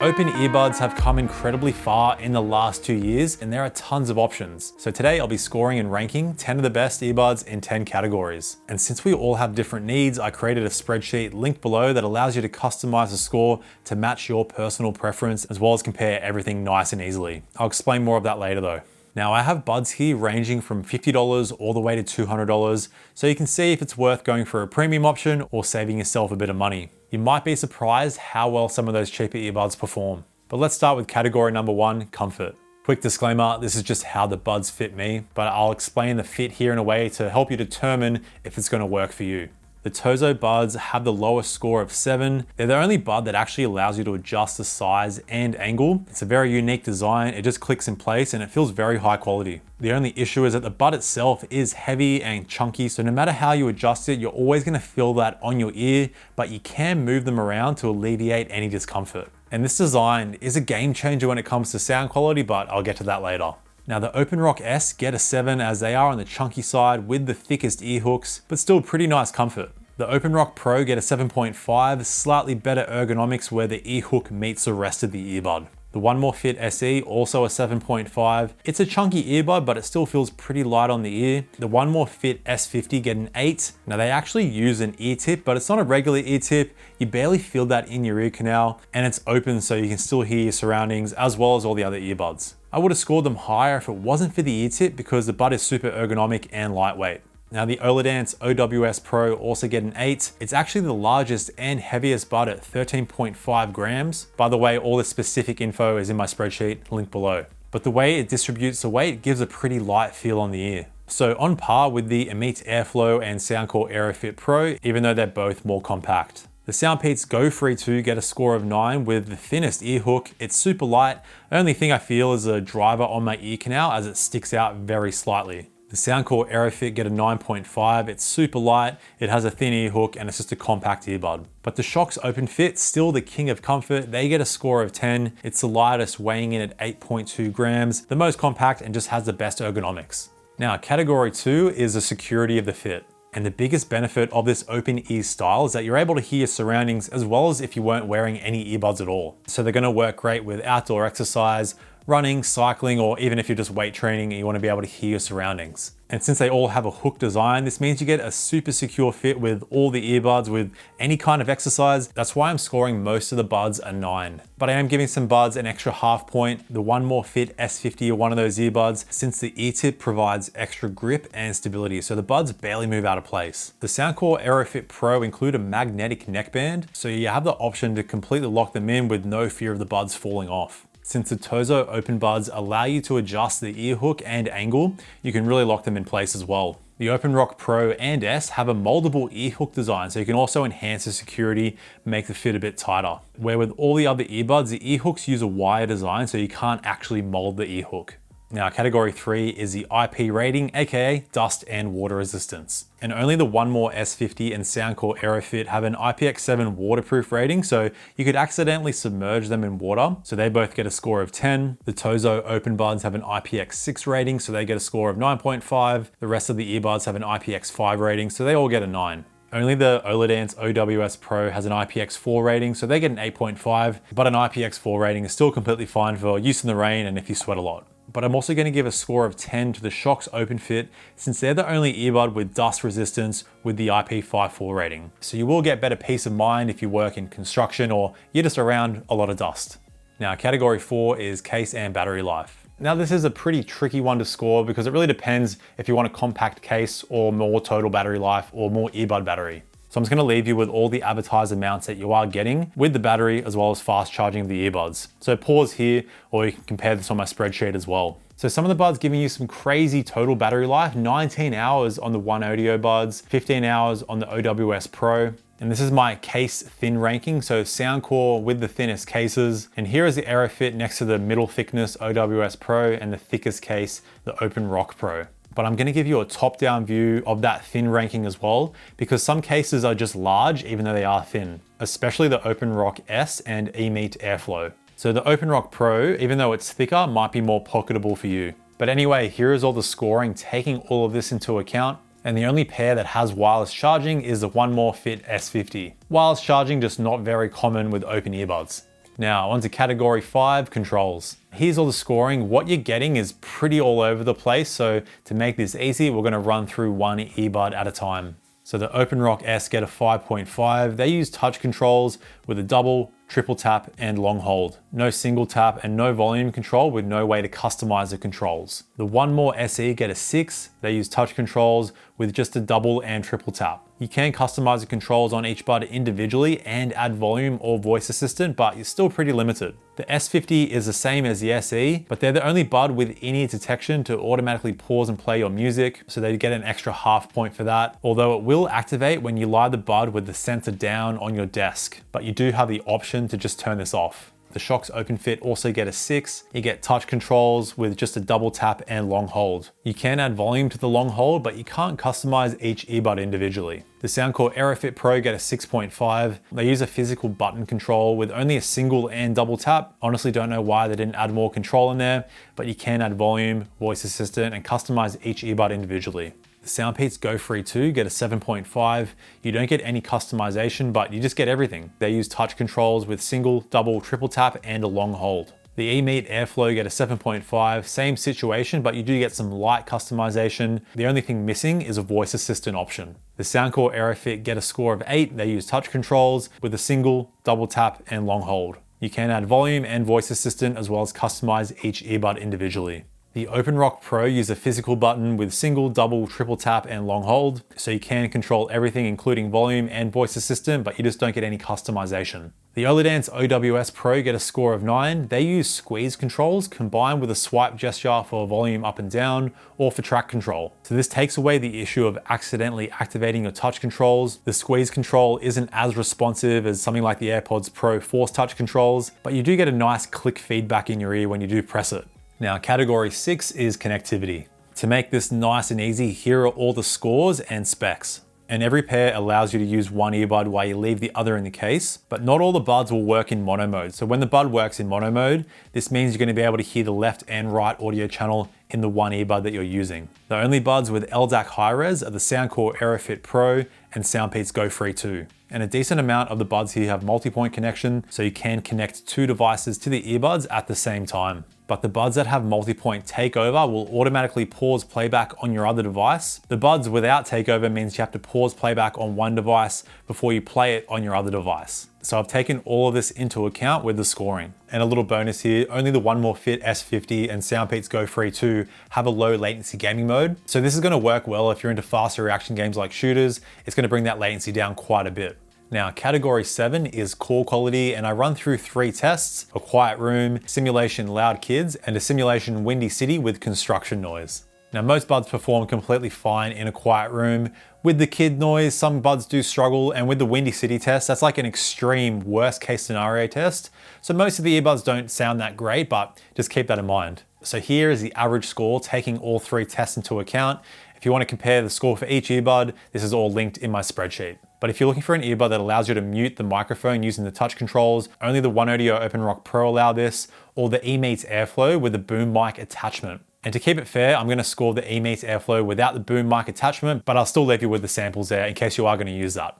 Open earbuds have come incredibly far in the last 2 years, and there are tons of options. So today I'll be scoring and ranking 10 of the best earbuds in 10 categories. And since we all have different needs, I created a spreadsheet linked below that allows you to customize a score to match your personal preference, as well as compare everything nice and easily. I'll explain more of that later though. Now I have buds here ranging from $50 all the way to $200, so you can see if it's worth going for a premium option or saving yourself a bit of money. You might be surprised how well some of those cheaper earbuds perform. But let's start with category number 1, comfort. Quick disclaimer, this is just how the buds fit me, but I'll explain the fit here in a way to help you determine if it's going to work for you. The Tozo buds have the lowest score of 7. They're the only bud that actually allows you to adjust the size and angle. It's a very unique design. It just clicks in place and it feels very high quality. The only issue is that the bud itself is heavy and chunky, so no matter how you adjust it, you're always going to feel that on your ear, but you can move them around to alleviate any discomfort. And this design is a game changer when it comes to sound quality, but I'll get to that later. Now the OpenRock S get a 7 as they are on the chunky side with the thickest ear hooks, but still pretty nice comfort. The OpenRock Pro get a 7.5, slightly better ergonomics where the ear hook meets the rest of the earbud. The One More Fit SE, also a 7.5. It's a chunky earbud, but it still feels pretty light on the ear. The One More Fit S50 get an 8. Now they actually use an ear tip, but it's not a regular ear tip. You barely feel that in your ear canal, and it's open so you can still hear your surroundings as well as all the other earbuds. I would have scored them higher if it wasn't for the ear tip because the bud is super ergonomic and lightweight. Now the Oladance OWS Pro also get an 8. It's actually the largest and heaviest bud at 13.5 grams. By the way, all the specific info is in my spreadsheet, linked below. But the way it distributes the weight gives a pretty light feel on the ear. So on par with the EMEET AirFlow and Soundcore AeroFit Pro, even though they're both more compact. The Soundpeats Go Free 2 get a score of 9 with the thinnest ear hook. It's super light. The only thing I feel is a driver on my ear canal as it sticks out very slightly. The Soundcore AeroFit get a 9.5, it's super light, it has a thin ear hook, and it's just a compact earbud. But the Shokz OpenFit, still the king of comfort, they get a score of 10. It's the lightest, weighing in at 8.2 grams, the most compact, and just has the best ergonomics. Now, category 2 is the security of the fit. And the biggest benefit of this open ear style is that you're able to hear your surroundings as well as if you weren't wearing any earbuds at all. So they're gonna work great with outdoor exercise, running, cycling, or even if you're just weight training and you want to be able to hear your surroundings. And since they all have a hook design, this means you get a super secure fit with all the earbuds with any kind of exercise. That's why I'm scoring most of the buds a 9. But I am giving some buds an extra half point. The One More Fit S50 are one of those earbuds since the ear tip provides extra grip and stability, so the buds barely move out of place. The Soundcore AeroFit Pro include a magnetic neckband, so you have the option to completely lock them in with no fear of the buds falling off. Since the Tozo open buds allow you to adjust the ear hook and angle, you can really lock them in place as well. The OpenRock Pro and S have a moldable ear hook design, so you can also enhance the security, make the fit a bit tighter. Where with all the other earbuds, the ear hooks use a wire design, so you can't actually mold the ear hook. Now, category 3 is the IP rating, aka dust and water resistance. And only the One More S50 and Soundcore AeroFit have an IPX7 waterproof rating, so you could accidentally submerge them in water. So they both get a score of 10. The Tozo open buds have an IPX6 rating, so they get a score of 9.5. The rest of the earbuds have an IPX5 rating, so they all get a 9. Only the Oladance OWS Pro has an IPX4 rating, so they get an 8.5, but an IPX4 rating is still completely fine for use in the rain and if you sweat a lot. But I'm also going to give a score of 10 to the Shokz OpenFit since they're the only earbud with dust resistance with the IP54 rating. So you will get better peace of mind if you work in construction or you're just around a lot of dust. Now, category 4 is case and battery life. Now this is a pretty tricky one to score because it really depends if you want a compact case or more total battery life or more earbud battery. So I'm just gonna leave you with all the advertised amounts that you are getting with the battery as well as fast charging of the earbuds. So pause here or you can compare this on my spreadsheet as well. So some of the buds giving you some crazy total battery life, 19 hours on the One Audio buds, 15 hours on the OWS Pro. And this is my case thin ranking, so Soundcore with the thinnest cases. And here is the AeroFit next to the middle thickness OWS Pro and the thickest case, the OpenRock Pro. But I'm gonna give you a top-down view of that thin ranking as well, because some cases are just large even though they are thin, especially the OpenRock S and EMEET AirFlow. So the OpenRock Pro, even though it's thicker, might be more pocketable for you. But anyway, here is all the scoring, taking all of this into account. And the only pair that has wireless charging is the One More Fit S50. Wireless charging just not very common with open earbuds. Now onto category 5, controls. Here's all the scoring. What you're getting is pretty all over the place, so to make this easy, we're gonna run through one earbud at a time. So the OpenRock S get a 5.5. They use touch controls with a double, triple tap, and long hold. No single tap and no volume control with no way to customize the controls. The One More SE get a 6. They use touch controls with just a double and triple tap. You can customize the controls on each bud individually and add volume or voice assistant, but you're still pretty limited. The S50 is the same as the SE, but they're the only bud with in-ear detection to automatically pause and play your music, so they get an extra half point for that. Although it will activate when you lie the bud with the sensor down on your desk, but you do have the option to just turn this off. The Shokz OpenFit also get a 6. You get touch controls with just a double tap and long hold. You can add volume to the long hold, but you can't customize each earbud individually. The Soundcore AeroFit Pro get a 6.5. They use a physical button control with only a single and double tap. Honestly, don't know why they didn't add more control in there, but you can add volume, voice assistant, and customize each earbud individually. The Soundpeats Go Free 2 get a 7.5. You don't get any customization, but you just get everything. They use touch controls with single, double, triple tap, and a long hold. The EMEET AirFlow get a 7.5, same situation, but you do get some light customization. The only thing missing is a voice assistant option. The Soundcore AeroFit get a score of 8. They use touch controls with a single, double tap, and long hold. You can add volume and voice assistant as well as customize each earbud individually. The OpenRock Pro use a physical button with single, double, triple tap, and long hold, so you can control everything including volume and voice assistant, but you just don't get any customization. The Oladance OWS Pro get a score of 9. They use squeeze controls combined with a swipe gesture for volume up and down or for track control. So this takes away the issue of accidentally activating your touch controls. The squeeze control isn't as responsive as something like the AirPods Pro Force Touch controls, but you do get a nice click feedback in your ear when you do press it. Now, category 6 is connectivity. To make this nice and easy, here are all the scores and specs. And every pair allows you to use one earbud while you leave the other in the case, but not all the buds will work in mono mode. So when the bud works in mono mode, this means you're going to be able to hear the left and right audio channel in the one earbud that you're using. The only buds with LDAC high res are the Soundcore AeroFit Pro and Soundpeats Go Free 2. And a decent amount of the buds here have multi-point connection, so you can connect 2 devices to the earbuds at the same time. But the buds that have multi-point takeover will automatically pause playback on your other device. The buds without takeover means you have to pause playback on one device before you play it on your other device. So I've taken all of this into account with the scoring. And a little bonus here, only the One More Fit S50 and Soundpeats Go Free 2 have a low latency gaming mode. So this is gonna work well if you're into faster reaction games like shooters. It's gonna bring that latency down quite a bit. Now, category 7 is call quality, and I run through 3 tests: a quiet room, simulation loud kids, and a simulation windy city with construction noise. Now, most buds perform completely fine in a quiet room. With the kid noise, some buds do struggle, and with the windy city test, that's like an extreme worst case scenario test. So most of the earbuds don't sound that great, but just keep that in mind. So here is the average score, taking all 3 tests into account. If you want to compare the score for each earbud, this is all linked in my spreadsheet. But if you're looking for an earbud that allows you to mute the microphone using the touch controls, only the One Audio OpenRock Pro allow this, or the EMEET AirFlow with the boom mic attachment. And to keep it fair, I'm going to score the EMEET AirFlow without the boom mic attachment, but I'll still leave you with the samples there in case you are going to use that.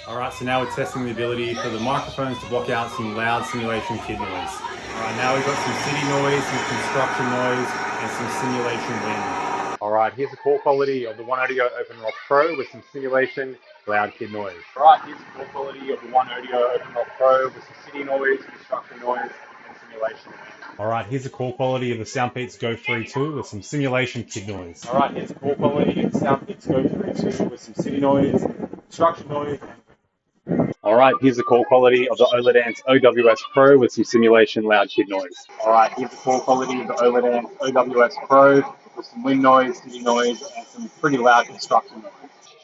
All right, so now we're testing the ability for the microphones to block out some loud simulation kid noise. All right, now we've got some city noise, some construction noise, and some simulation wind. All right, here's the call quality of the One Audio OpenRock Pro with some simulation loud kid noise. All right, here's the call quality of the One Audio OpenRock Pro with some city noise, construction noise, and simulation wind. All right, here's the call quality of the Soundpeats Go Free 2 with some simulation kid noise. All right, here's the call quality of the Soundpeats Go Free 2 with some city noise, construction noise, and all right, here's the call quality of the Oladance OWS Pro with some simulation loud kid noise. All right, here's the call quality of the Oladance OWS Pro with some wind noise, city noise, and some pretty loud construction noise.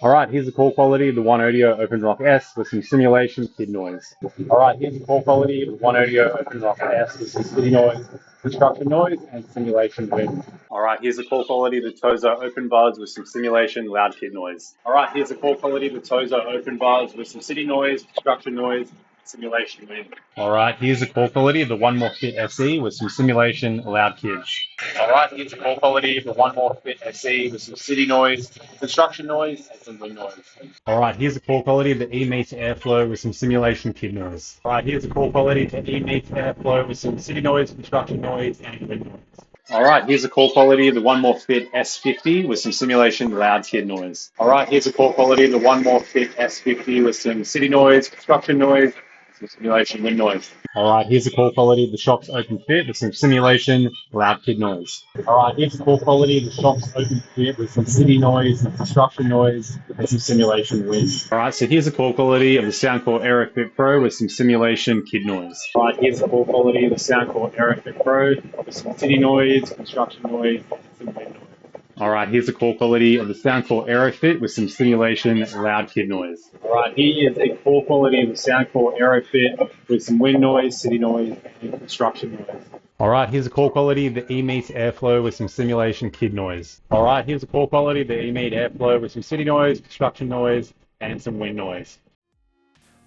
All right, here's the call quality of the One Audio OpenRock S with some simulation kid noise. All right, here's the call quality of the One Audio OpenRock S with some city noise, construction noise, and simulation wind. All right, here's the call quality of the Tozo OpenBuds with some simulation loud kid noise. All right, here's the call quality of the Tozo OpenBuds with some city noise, construction noise, simulation win. All right, here's the call quality of the One More Fit SE with some simulation loud kids. All right, here's the call quality of the One More Fit SE with some city noise, construction noise, and some wind noise. All right, here's the call quality of the EMEET AirFlow with some simulation kid noise. All right, here's the call quality of the EMEET AirFlow with some city noise, construction noise, and wind noise. All right, here's the call quality of the One More Fit S50 with some simulation loud kid noise. All right, here's the call quality of the One More Fit S50 with some city noise, construction noise, some simulation wind noise. All right, here's the call quality of the Shokz OpenFit with some simulation loud kid noise. All right, here's the call quality of the Shokz OpenFit with some city noise, some construction noise, and some simulation wind. All right, so here's the call quality of the Soundcore AeroFit Pro with some simulation kid noise. All right, here's the call quality of the Soundcore AeroFit Pro with some city noise, construction noise, and some wind noise. All right, here's the call quality of the Soundcore AeroFit with some simulation loud kid noise. All right, here is a call quality of the Soundcore AeroFit with some wind noise, city noise, and construction noise. All right, here's the call quality of the EMEET AirFlow with some simulation kid noise. All right, here's the call quality of the EMEET AirFlow with some city noise, construction noise, and some wind noise.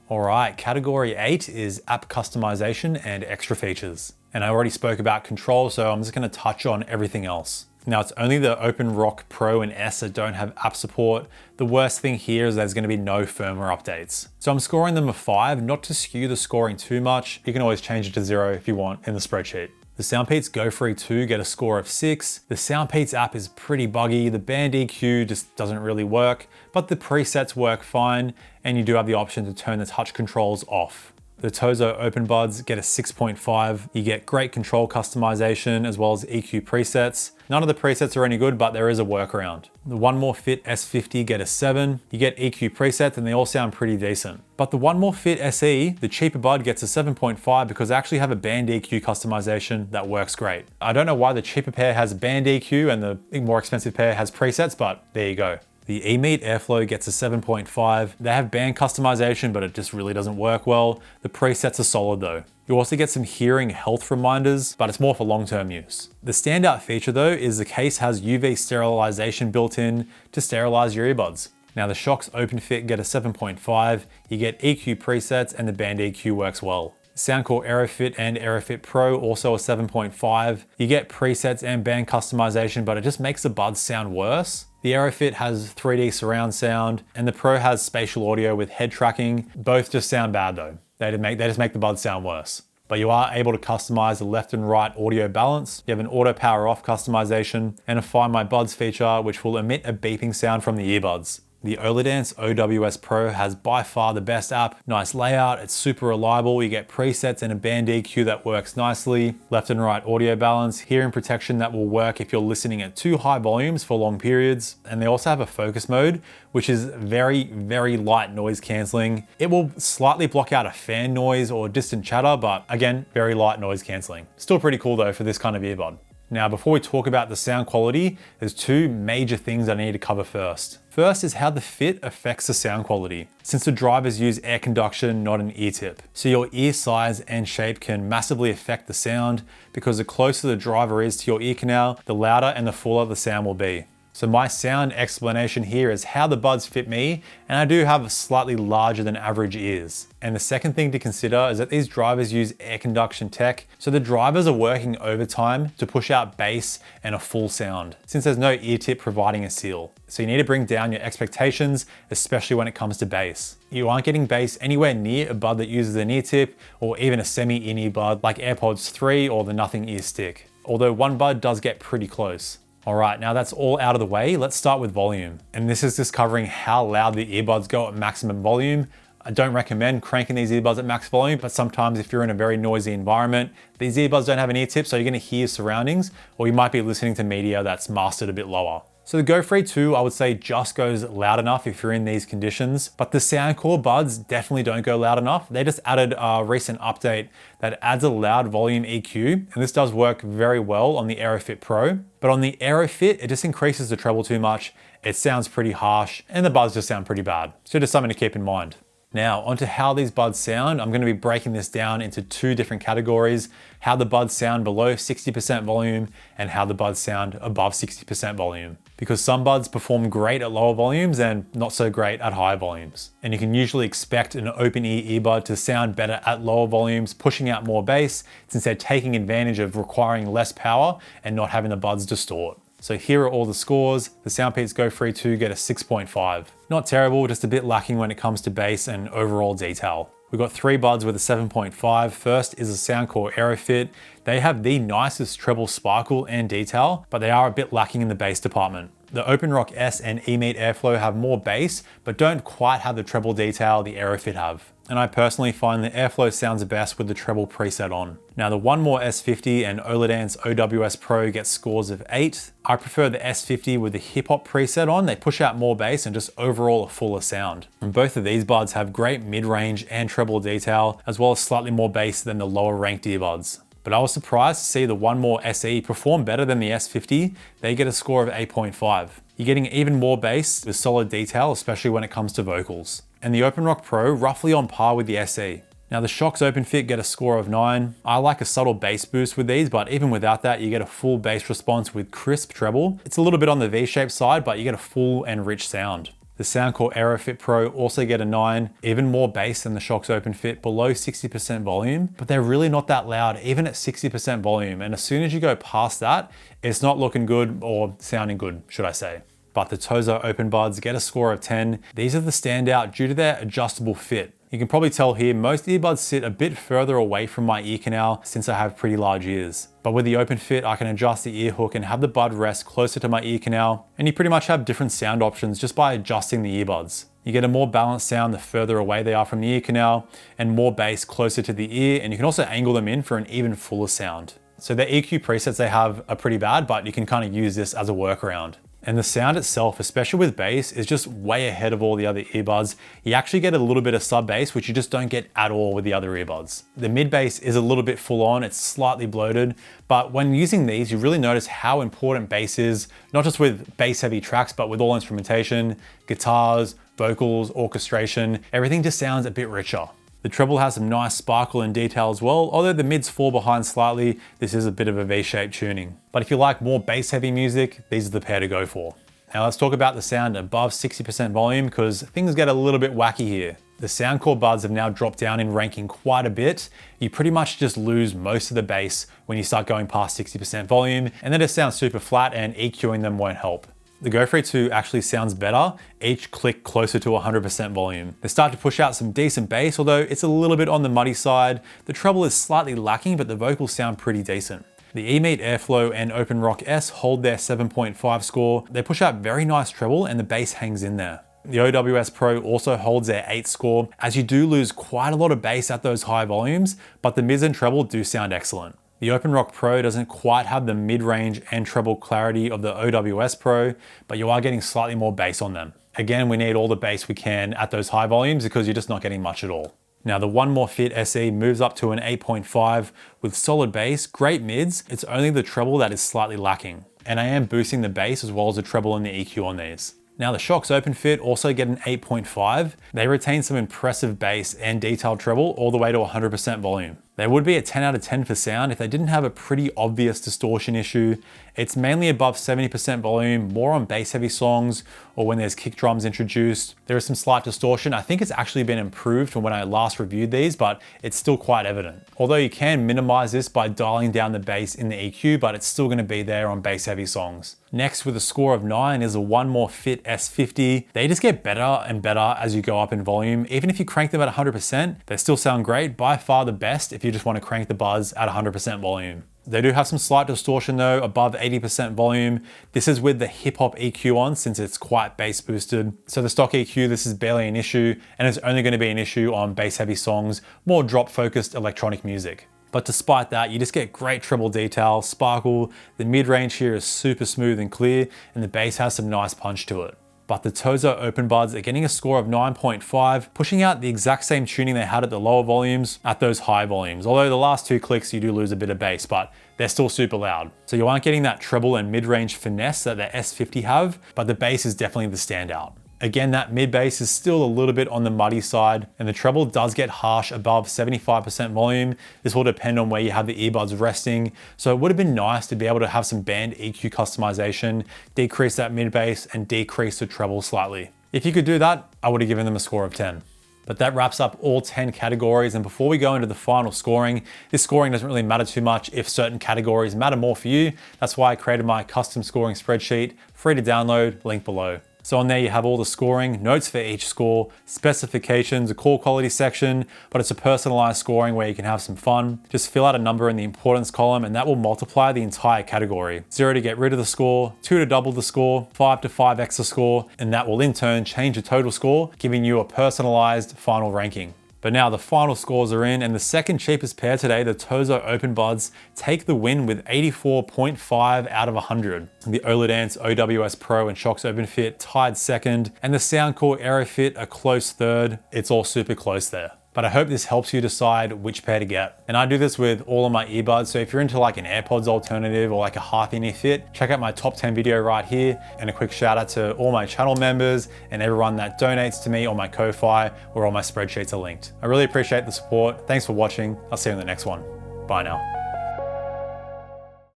All right, category 8 is app customization and extra features. And I already spoke about control, so I'm just gonna touch on everything else. Now it's only the OpenRock Pro and S that don't have app support. The worst thing here is there's gonna be no firmware updates. So I'm scoring them a 5, not to skew the scoring too much. You can always change it to 0 if you want in the spreadsheet. The SoundPeats Go Free 2 get a score of 6. The SoundPeats app is pretty buggy. The band EQ just doesn't really work, but the presets work fine, and you do have the option to turn the touch controls off. The Tozo openbuds get a 6.5. You get great control customization as well as EQ presets. None of the presets are any good, but there is a workaround. The One More Fit S50 get a 7. You get EQ presets and they all sound pretty decent. But the One More Fit SE, the cheaper bud, gets a 7.5 because they actually have a band EQ customization that works great. I don't know why the cheaper pair has band EQ and the more expensive pair has presets, but there you go. The EMEET AirFlow gets a 7.5. They have band customization, but it just really doesn't work well. The presets are solid though. You also get some hearing health reminders, but it's more for long-term use. The standout feature though is the case has UV sterilization built in to sterilize your earbuds. Now the Shokz OpenFit get a 7.5. You get EQ presets and the band EQ works well. Soundcore AeroFit and AeroFit Pro also a 7.5. You get presets and band customization, but it just makes the buds sound worse. The AeroFit has 3D surround sound and the Pro has spatial audio with head tracking. Both just sound bad though. They just make the buds sound worse. But you are able to customize the left and right audio balance. You have an auto power off customization and a Find My Buds feature, which will emit a beeping sound from the earbuds. The Oladance OWS Pro has by far the best app. Nice layout, it's super reliable. You get presets and a band EQ that works nicely. Left and right audio balance, hearing protection that will work if you're listening at too high volumes for long periods. And they also have a focus mode, which is very, very light noise canceling. It will slightly block out a fan noise or distant chatter, but again, very light noise canceling. Still pretty cool though for this kind of earbud. Now, before we talk about the sound quality, there's two major things I need to cover first. First is how the fit affects the sound quality, since the drivers use air conduction, not an ear tip. So your ear size and shape can massively affect the sound because the closer the driver is to your ear canal, the louder and the fuller the sound will be. So my sound explanation here is how the buds fit me, and I do have slightly larger than average ears. And the second thing to consider is that these drivers use air conduction tech, so the drivers are working overtime to push out bass and a full sound, since there's no ear tip providing a seal. So you need to bring down your expectations, especially when it comes to bass. You aren't getting bass anywhere near a bud that uses an ear tip, or even a semi-in-ear bud like AirPods 3 or the Nothing Ear Stick, although one bud does get pretty close. All right, now that's all out of the way, let's start with volume. And this is just covering how loud the earbuds go at maximum volume. I don't recommend cranking these earbuds at max volume, but sometimes if you're in a very noisy environment, these earbuds don't have an ear tip, so you're gonna hear surroundings, or you might be listening to media that's mastered a bit lower. So the Go Free 2, I would say just goes loud enough if you're in these conditions, but the Soundcore buds definitely don't go loud enough. They just added a recent update that adds a loud volume EQ, and this does work very well on the AeroFit Pro. But on the AeroFit, it just increases the treble too much. It sounds pretty harsh, and the buds just sound pretty bad. So just something to keep in mind. Now, onto how these buds sound. I'm going to be breaking this down into two different categories: how the buds sound below 60% volume and how the buds sound above 60% volume. Because some buds perform great at lower volumes and not so great at higher volumes. And you can usually expect an open-ear earbud to sound better at lower volumes, pushing out more bass, since they're taking advantage of requiring less power and not having the buds distort. So here are all the scores. The Soundpeats Go Free 2 get a 6.5. Not terrible, just a bit lacking when it comes to bass and overall detail. We've got three buds with a 7.5. First is the Soundcore AeroFit. They have the nicest treble sparkle and detail, but they are a bit lacking in the bass department. The OpenRock S and EMEET AirFlow have more bass, but don't quite have the treble detail the AeroFit have. And I personally find the AirFlow sounds the best with the treble preset on. Now the One More S50 and Oladance OWS Pro get scores of 8. I prefer the S50 with the hip hop preset on. They push out more bass and just overall a fuller sound. And both of these buds have great mid-range and treble detail, as well as slightly more bass than the lower ranked earbuds. But I was surprised to see the One More SE perform better than the S50. They get a score of 8.5. You're getting even more bass with solid detail, especially when it comes to vocals. And the OpenRock Pro roughly on par with the SE. Now the Shokz OpenFit get a score of 9. I like a subtle bass boost with these, but even without that, you get a full bass response with crisp treble. It's a little bit on the V-shaped side, but you get a full and rich sound. The Soundcore AeroFit Pro also get a 9, even more bass than the Shokz OpenFit, below 60% volume, but they're really not that loud, even at 60% volume. And as soon as you go past that, it's not looking good, or sounding good, should I say. But the Tozo OpenBuds get a score of 10. These are the standout due to their adjustable fit. You can probably tell here, most earbuds sit a bit further away from my ear canal since I have pretty large ears. But with the OpenFit, I can adjust the ear hook and have the bud rest closer to my ear canal, and you pretty much have different sound options just by adjusting the earbuds. You get a more balanced sound the further away they are from the ear canal, and more bass closer to the ear, and you can also angle them in for an even fuller sound. So the EQ presets they have are pretty bad, but you can kind of use this as a workaround. And the sound itself, especially with bass, is just way ahead of all the other earbuds. You actually get a little bit of sub bass, which you just don't get at all with the other earbuds. The mid bass is a little bit full on, it's slightly bloated, but when using these, you really notice how important bass is, not just with bass heavy tracks, but with all instrumentation, guitars, vocals, orchestration, everything just sounds a bit richer. The treble has some nice sparkle and detail as well, although the mids fall behind slightly. This is a bit of a V-shaped tuning. But if you like more bass heavy music, these are the pair to go for. Now let's talk about the sound above 60% volume, because things get a little bit wacky here. The Soundcore buds have now dropped down in ranking quite a bit. You pretty much just lose most of the bass when you start going past 60% volume, and then it sounds super flat, and EQing them won't help. The Go Free 2 actually sounds better, each click closer to 100% volume. They start to push out some decent bass, although it's a little bit on the muddy side. The treble is slightly lacking, but the vocals sound pretty decent. The EMEET AirFlow and OpenRock S hold their 7.5 score. They push out very nice treble and the bass hangs in there. The OWS Pro also holds their 8 score, as you do lose quite a lot of bass at those high volumes, but the mids and treble do sound excellent. The OpenRock Pro doesn't quite have the mid-range and treble clarity of the OWS Pro, but you are getting slightly more bass on them. Again, we need all the bass we can at those high volumes because you're just not getting much at all. Now the One More Fit SE moves up to an 8.5 with solid bass, great mids. It's only the treble that is slightly lacking. And I am boosting the bass as well as the treble and the EQ on these. Now the Shokz OpenFit also get an 8.5. They retain some impressive bass and detailed treble all the way to 100% volume. They would be a 10 out of 10 for sound if they didn't have a pretty obvious distortion issue. It's mainly above 70% volume, more on bass heavy songs or when there's kick drums introduced. There is some slight distortion. I think it's actually been improved from when I last reviewed these, but it's still quite evident. Although you can minimize this by dialing down the bass in the EQ, but it's still gonna be there on bass heavy songs. Next, with a score of 9 is a One More Fit S50. They just get better and better as you go up in volume. Even if you crank them at 100%, they still sound great. By far the best if you just want to crank the buzz at 100% volume. They do have some slight distortion though, above 80% volume. This is with the hip hop EQ on since it's quite bass boosted. So the stock EQ, this is barely an issue, and it's only going to be an issue on bass heavy songs, more drop focused electronic music. But despite that, you just get great treble detail, sparkle, the mid-range here is super smooth and clear, and the bass has some nice punch to it. But the Tozo OpenBuds are getting a score of 9.5, pushing out the exact same tuning they had at the lower volumes at those high volumes. Although the last 2 clicks you do lose a bit of bass, but they're still super loud. So you aren't getting that treble and mid-range finesse that the S50 have, but the bass is definitely the standout. Again, that mid bass is still a little bit on the muddy side, and the treble does get harsh above 75% volume. This will depend on where you have the earbuds resting. So it would have been nice to be able to have some band EQ customization, decrease that mid bass and decrease the treble slightly. If you could do that, I would have given them a score of 10. But that wraps up all 10 categories. And before we go into the final scoring, this scoring doesn't really matter too much if certain categories matter more for you. That's why I created my custom scoring spreadsheet, free to download, link below. So on there you have all the scoring, notes for each score, specifications, a call quality section, but it's a personalized scoring where you can have some fun. Just fill out a number in the importance column and that will multiply the entire category. 0 to get rid of the score, 2 to double the score, 5 to 5x the score, and that will in turn change the total score, giving you a personalized final ranking. But now the final scores are in, and the second cheapest pair today, the Tozo OpenBuds, take the win with 84.5 out of 100. The Oladance OWS Pro and Shokz OpenFit tied second, and the Soundcore AeroFit a close third. It's all super close there. But I hope this helps you decide which pair to get. And I do this with all of my earbuds, so if you're into like an AirPods alternative or like a half-in-ear fit, check out my top 10 video right here. And a quick shout out to all my channel members and everyone that donates to me on my Ko-Fi, where all my spreadsheets are linked. I really appreciate the support. Thanks for watching. I'll see you in the next one. Bye now.